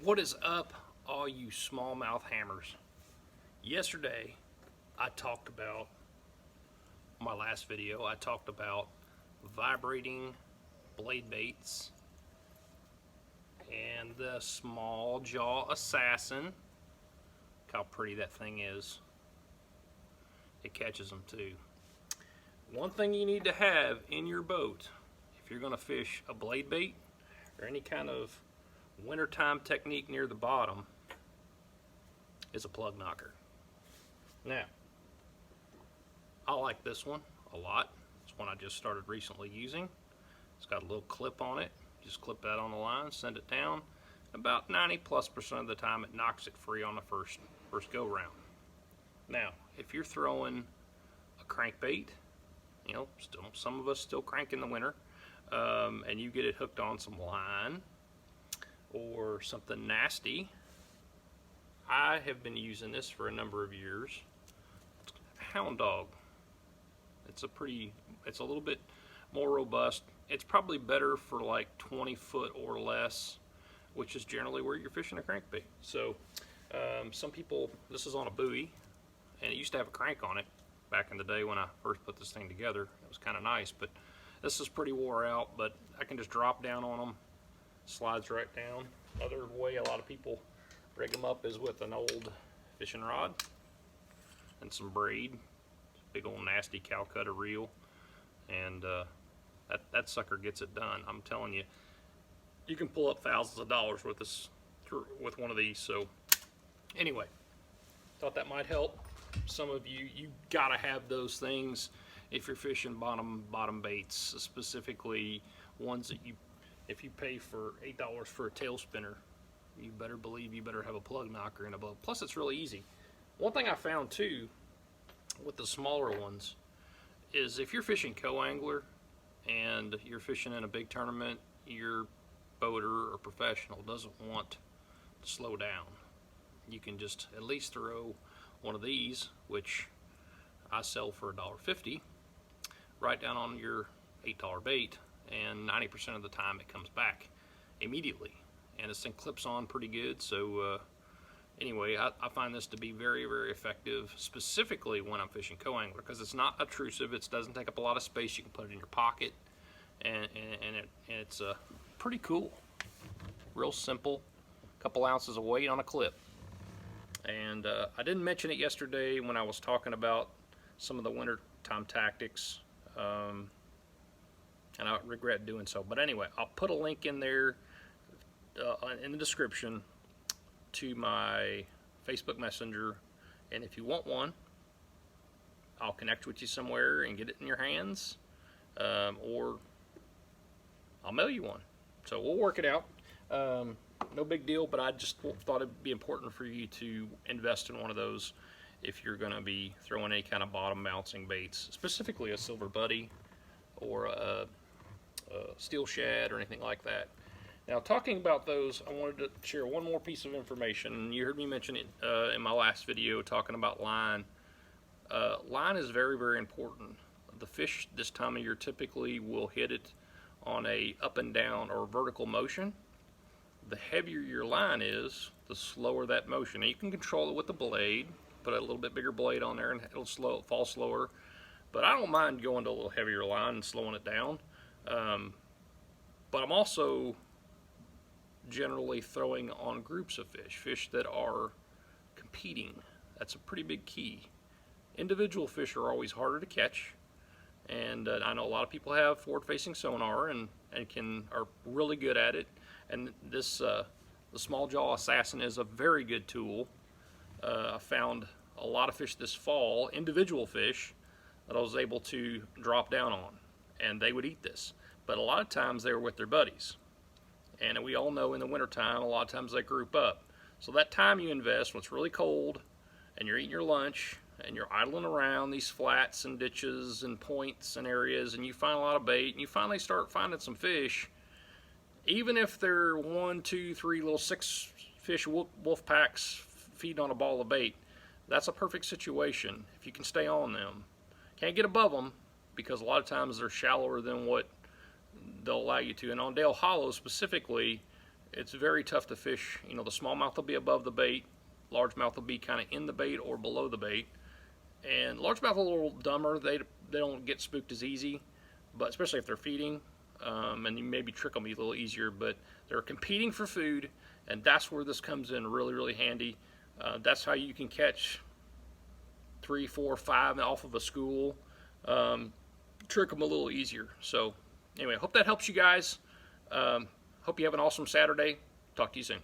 What is up, all you smallmouth hammers? Yesterday, I talked about, my last video, I talked about vibrating blade baits and the Smalljaw Assassin. Look how pretty that thing is. It catches them too. One thing you need to have in your boat, if you're going to fish a blade bait or any kind of wintertime technique near the bottom, is a plug knocker. Now, I like this one a lot. It's one I just started recently using. It's got a little clip on it. Just clip that on the line, send it down. About 90+% of the time it knocks it free on the first go round. Now, if you're throwing a crankbait, you know, some of us still crank in the winter, and you get it hooked on some line or something nasty. I have been using this for a number of years. Hound dog. It's a little bit more robust. It's probably better for like 20 foot or less, which is generally where you're fishing a crankbait. So some people, this is on a buoy, and it used to have a crank on it back in the day when I first put this thing together. It was kind of nice, but this is pretty wore out, but I can just drop down on them. Slides right down. Another way a lot of people rig them up is with an old fishing rod and some braid, big old nasty Calcutta reel, and that sucker gets it done. I'm telling you, you can pull up thousands of dollars with with one of these. So anyway, thought that might help some of you. You gotta have those things if you're fishing bottom baits, specifically ones that if you pay for $8 for a tail spinner, you better believe you better have a plug knocker in a boat. Plus, it's really easy. One thing I found too with the smaller ones is if you're fishing co-angler and you're fishing in a big tournament, your boater or professional doesn't want to slow down. You can just at least throw one of these, which I sell for $1.50, right down on your $8 bait, and 90% of the time it comes back immediately, and this thing clips on pretty good. So anyway, I find this to be very, very effective, specifically when I'm fishing co-angler, because it's not obtrusive. It doesn't take up a lot of space. You can put it in your pocket, and it's pretty cool. Real simple, couple ounces of weight on a clip. And I didn't mention it yesterday when I was talking about some of the wintertime tactics, and I regret doing so. But anyway, I'll put a link in there in the description to my Facebook Messenger, and if you want one, I'll connect with you somewhere and get it in your hands, or I'll mail you one. So we'll work it out. No big deal, but I just thought it'd be important for you to invest in one of those if you're going to be throwing any kind of bottom bouncing baits, specifically a silver buddy or a steel shad or anything like that. Now, talking about those, I wanted to share one more piece of information. You heard me mention it in my last video talking about line. Line is very, very important. The fish this time of year typically will hit it on a up and down or vertical motion. The heavier your line is, the slower that motion. Now, you can control it with the blade, put a little bit bigger blade on there and it'll fall slower. But I don't mind going to a little heavier line and slowing it down. But I'm also generally throwing on groups of fish that are competing. That's a pretty big key. Individual fish are always harder to catch, and I know a lot of people have forward-facing sonar and are really good at it. And this the Smalljaw Assassin is a very good tool. I found a lot of fish this fall, individual fish, that I was able to drop down on, and they would eat this. But a lot of times they were with their buddies. And we all know in the wintertime, a lot of times they group up. So that time you invest when it's really cold and you're eating your lunch and you're idling around these flats and ditches and points and areas, and you find a lot of bait, and you finally start finding some fish, even if they're 1, 2, 3 little 6 fish wolf packs feeding on a ball of bait, that's a perfect situation if you can stay on them. Can't get above them because a lot of times they're shallower than what they'll allow you to. And on Dale Hollow specifically, it's very tough to fish. You know, the smallmouth will be above the bait, largemouth will be kind of in the bait or below the bait. And largemouth are a little dumber. They don't get spooked as easy, but especially if they're feeding, and you maybe trick them a little easier. But they're competing for food, and that's where this comes in really, really handy. That's how you can catch 3, 4, 5 off of a school. Trick them a little easier. So anyway, hope that helps you guys. Hope you have an awesome Saturday. Talk to you soon.